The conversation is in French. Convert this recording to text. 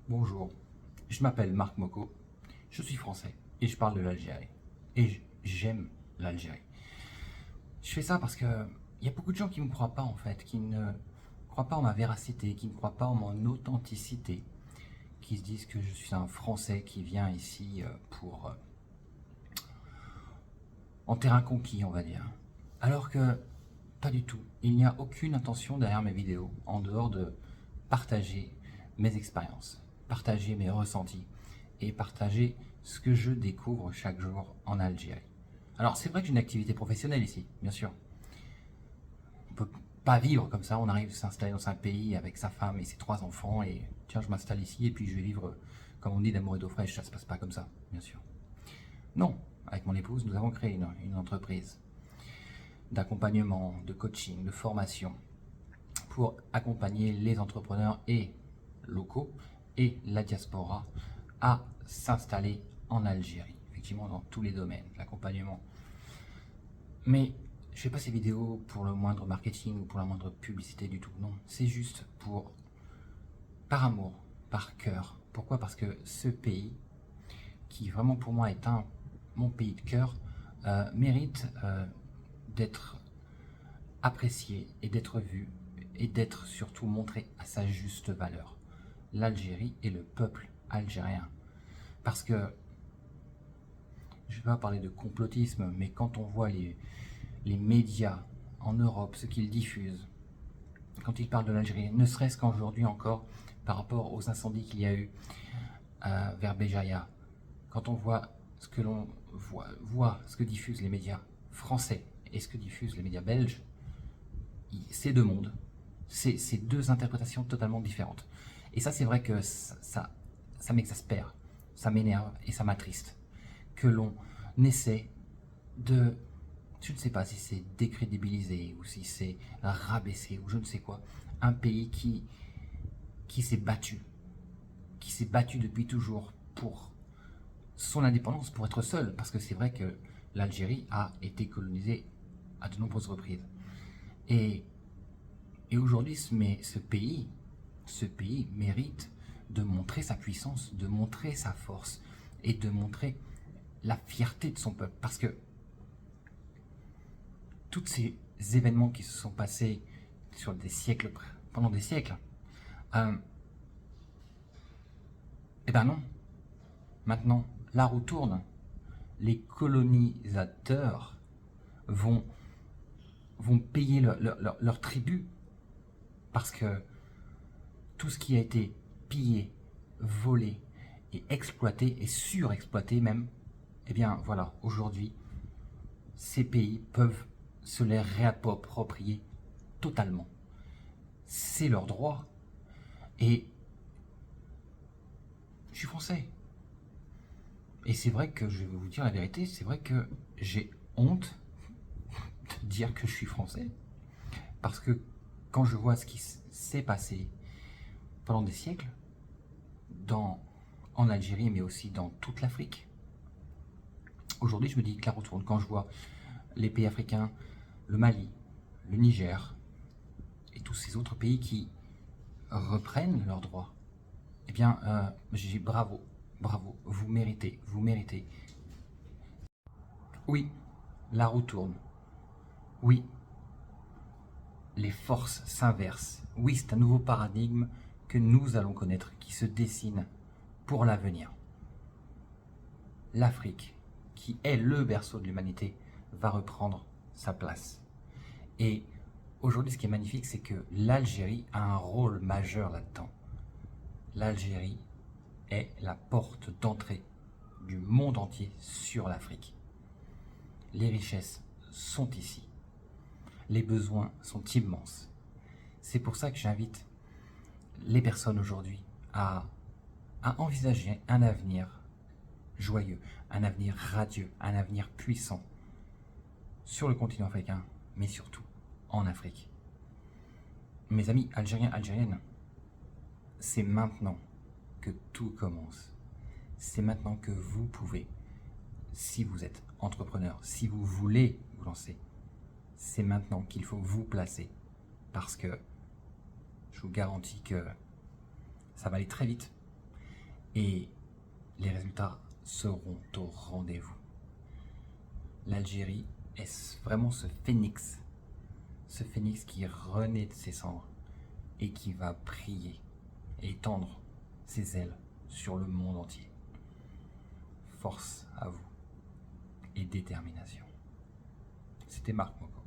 Bonjour, je m'appelle Marc Moko, je suis français et je parle de l'Algérie. Et j'aime l'Algérie. Je fais ça parce que il y a beaucoup de gens qui ne me croient pas en fait, qui ne croient pas en ma véracité, qui ne croient pas en mon authenticité, qui se disent que je suis un Français qui vient ici pour en terrain conquis, on va dire. Alors que pas du tout. Il n'y a aucune intention derrière mes vidéos en dehors de partager mes expériences, partager mes ressentis et partager ce que je découvre chaque jour en Algérie. Alors c'est vrai que j'ai une activité professionnelle ici, bien sûr. On peut pas vivre comme ça, on arrive à s'installer dans un pays avec sa femme et ses 3 enfants et tiens je m'installe ici et puis je vais vivre comme on dit d'amour et d'eau fraîche, ça se passe pas comme ça, bien sûr. Non, avec mon épouse nous avons créé une entreprise d'accompagnement, de coaching, de formation pour accompagner les entrepreneurs et locaux et la diaspora à s'installer en Algérie, effectivement dans tous les domaines, l'accompagnement. Mais je fais pas ces vidéos pour le moindre marketing ou pour la moindre publicité du tout, non, c'est juste par amour, par cœur. Pourquoi? Parce que ce pays, qui vraiment pour moi est mon pays de cœur, mérite d'être apprécié et d'être vu et d'être surtout montré à sa juste valeur. L'Algérie et le peuple algérien. Parce que, je ne vais pas parler de complotisme, mais quand on voit les médias en Europe, ce qu'ils diffusent, quand ils parlent de l'Algérie, ne serait-ce qu'aujourd'hui encore, par rapport aux incendies qu'il y a eu vers Béjaïa, quand on voit ce que l'on voit ce que diffusent les médias français et ce que diffusent les médias belges, c'est deux mondes, c'est deux interprétations totalement différentes. Et ça, c'est vrai que ça m'exaspère, ça m'énerve et ça m'attriste. Que l'on essaie de, je ne sais pas si c'est décrédibiliser ou si c'est rabaisser ou je ne sais quoi, un pays qui s'est battu depuis toujours pour son indépendance, pour être seul, parce que c'est vrai que l'Algérie a été colonisée à de nombreuses reprises. Et aujourd'hui, ce pays mérite de montrer sa puissance, de montrer sa force et de montrer la fierté de son peuple. Parce que tous ces événements qui se sont passés sur des siècles, pendant des siècles, eh ben non. Maintenant, la roue tourne. Les colonisateurs vont payer leur tribut parce que tout ce qui a été pillé, volé et exploité, et surexploité même, eh bien voilà, aujourd'hui, ces pays peuvent se les réapproprier totalement. C'est leur droit. Et je suis français. Et c'est vrai que, je vais vous dire la vérité, c'est vrai que j'ai honte de dire que je suis français. Parce que quand je vois ce qui s'est passé pendant des siècles, en Algérie, mais aussi dans toute l'Afrique, aujourd'hui, je me dis que la retourne. Quand je vois les pays africains, le Mali, le Niger, et tous ces autres pays qui reprennent leurs droits, eh bien, j'ai dit bravo, bravo, vous méritez, vous méritez. Oui, la roue tourne. Oui, les forces s'inversent. Oui, c'est un nouveau paradigme que nous allons connaître, qui se dessine pour l'avenir. L'Afrique, qui est le berceau de l'humanité, va reprendre sa place. Et aujourd'hui, ce qui est magnifique, c'est que l'Algérie a un rôle majeur là-dedans. L'Algérie est la porte d'entrée du monde entier sur l'Afrique. Les richesses sont ici. Les besoins sont immenses. C'est pour ça que j'invite les personnes aujourd'hui à envisager un avenir joyeux, un avenir radieux, un avenir puissant sur le continent africain, mais surtout en Afrique. Mes amis algériens, algériennes, c'est maintenant que tout commence. C'est maintenant que vous pouvez, si vous êtes entrepreneur, si vous voulez vous lancer, c'est maintenant qu'il faut vous placer. Parce que je vous garantis que ça va aller très vite. et les résultats seront au rendez-vous. L'Algérie est vraiment ce phénix qui renaît de ses cendres et qui va briller et étendre ses ailes sur le monde entier. Force à vous et détermination. C'était Marc Moko.